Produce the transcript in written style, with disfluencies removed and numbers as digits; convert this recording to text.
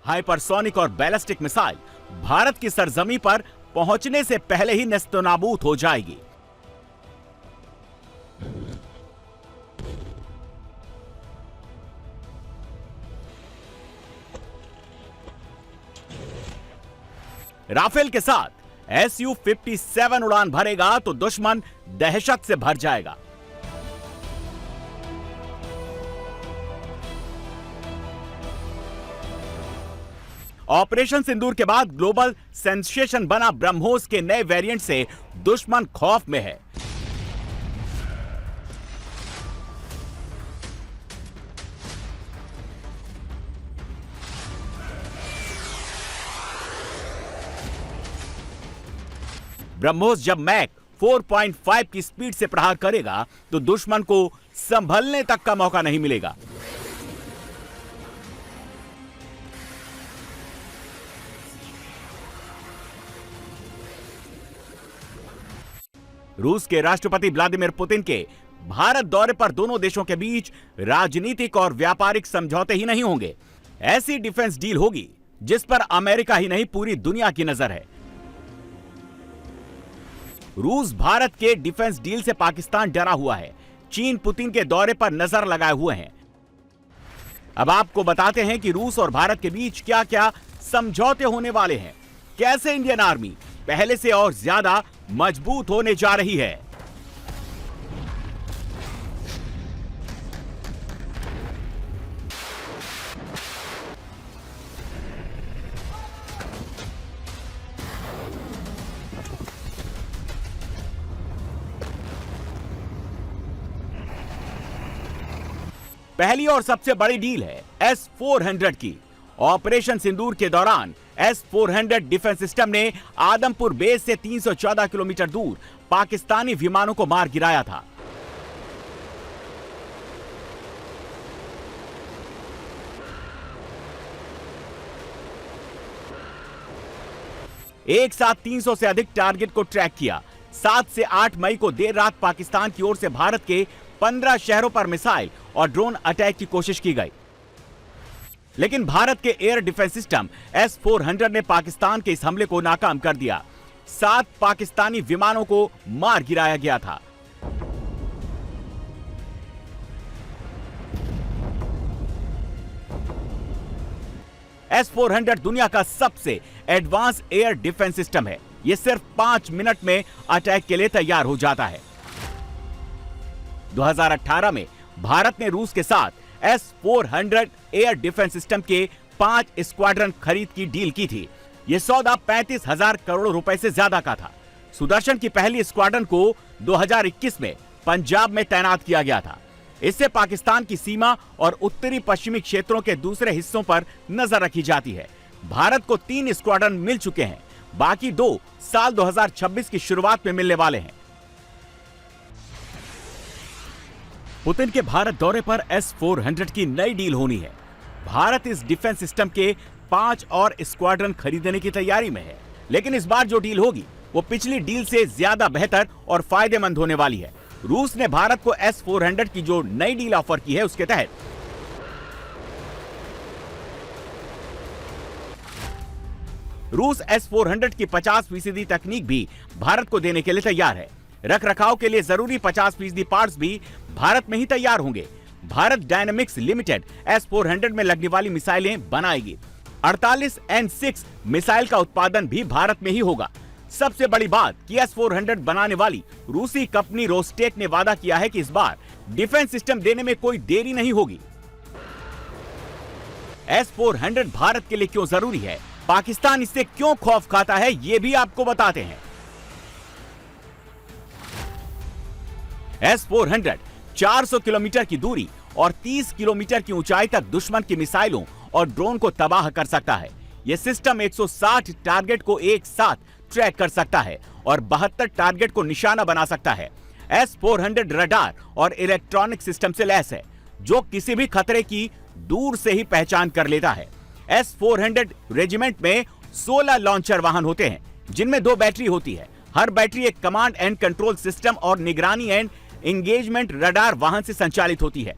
Hypersonic और ballistic missile Bharat की सरजमी पर पहुंचने से पहले ही नेस्तनाबूद हो जाएगी। राफेल के साथ Su-57 उड़ान भरेगा तो दुश्मन दहशत से भर जाएगा। ऑपरेशन सिंदूर के बाद ग्लोबल सेंसेशन बना ब्रह्मोस के नए वेरिएंट से दुश्मन खौफ में है। ब्रह्मोस जब मैक 4.5 की स्पीड से प्रहार करेगा तो दुश्मन को संभलने तक का मौका नहीं मिलेगा। रूस के राष्ट्रपति व्लादिमीर पुतिन के भारत दौरे पर दोनों देशों के बीच राजनीतिक और व्यापारिक समझौते ही नहीं होंगे। ऐसी डिफेंस डील होगी जिस पर अमेरिका ही नहीं पूरी दुनिया की नजर है। रूस भारत के डिफेंस डील से पाकिस्तान डरा हुआ है। चीन पुतिन के दौरे पर नजर लगाए हुए हैं। अब आपको बताते हैं कि रूस और भारत के बीच क्या क्या समझौते होने वाले हैं, कैसे इंडियन आर्मी पहले से और ज्यादा मजबूत होने जा रही है। पहली और सबसे बड़ी डील है S-400 की। ऑपरेशन सिंदूर के दौरान S-400 डिफेंस सिस्टम ने आदमपुर बेस से 314 किलोमीटर दूर पाकिस्तानी विमानों को मार गिराया था। एक साथ 300 से अधिक टारगेट को ट्रैक किया। 7 से 8 मई को देर रात पाकिस्तान की ओर से भारत के 15 शहरों पर मिसाइल और ड्रोन अटैक की कोशिश की गई, लेकिन भारत के एयर डिफेंस सिस्टम S-400 ने पाकिस्तान के इस हमले को नाकाम कर दिया। 7 पाकिस्तानी विमानों को मार गिराया गया था। S-400 दुनिया का सबसे एडवांस एयर डिफेंस सिस्टम है। यह सिर्फ 5 मिनट में अटैक के लिए तैयार हो जाता है। 2018 में भारत ने रूस के साथ S-400 एयर डिफेंस सिस्टम के 5 स्क्वाड्रन खरीद की डील की थी। यह सौदा 35,000 करोड़ रुपए से ज्यादा का था। सुदर्शन की पहली स्क्वाड्रन को 2021 में पंजाब में तैनात किया गया था। इससे पाकिस्तान की सीमा और उत्तरी पश्चिमी क्षेत्रों के दूसरे हिस्सों पर नजर रखी जाती है। भारत को 3 स्क्वाड्रन मिल चुके हैं, बाकी 2 साल 2026 की शुरुआत में मिलने वाले हैं। पुतिन के भारत दौरे पर S-400 की नई डील होनी है। भारत इस डिफेंस सिस्टम के 5 और स्क्वाड्रन खरीदने की तैयारी में है, लेकिन इस बार जो डील होगी वो पिछली डील से ज्यादा बेहतर और फायदेमंद होने वाली है। रूस ने भारत को S-400 की जो नई डील ऑफर की है उसके तहत रूस S-400 की 50% तकनीक भी भारत को देने के लिए तैयार है। रख रखाव के लिए जरूरी 50% पार्ट्स भी भारत में ही तैयार होंगे। भारत डायनामिक्स लिमिटेड S-400 में लगने वाली मिसाइलें बनाएगी। 48 N6 मिसाइल का उत्पादन भी भारत में ही होगा। सबसे बड़ी बात कि S-400 बनाने वाली रूसी कंपनी रोस्टेक ने वादा किया है कि इस बार डिफेंस सिस्टम देने में कोई देरी नहीं होगी। S-400 भारत के लिए क्यों जरूरी है, पाकिस्तान इससे क्यों खौफ खाता है, ये भी आपको बताते हैं। S-400 400 किलोमीटर की दूरी और 30 किलोमीटर की ऊंचाई तक दुश्मन की मिसाइलों और ड्रोन को तबाह कर सकता है। यह सिस्टम 160 टारगेट को एक साथ ट्रैक कर सकता है और 72 टारगेट को निशाना बना सकता है। S-400 रडार और इलेक्ट्रॉनिक सिस्टम से लैस है, जो किसी भी खतरे की दूर से ही पहचान कर लेता है। S-400 रेजिमेंट में 16 लॉन्चर वाहन होते हैं, जिनमें 2 बैटरी होती है। हर बैटरी एक कमांड एंड कंट्रोल सिस्टम और निगरानी एंड एंगेजमेंट रडार वाहन से संचालित होती है।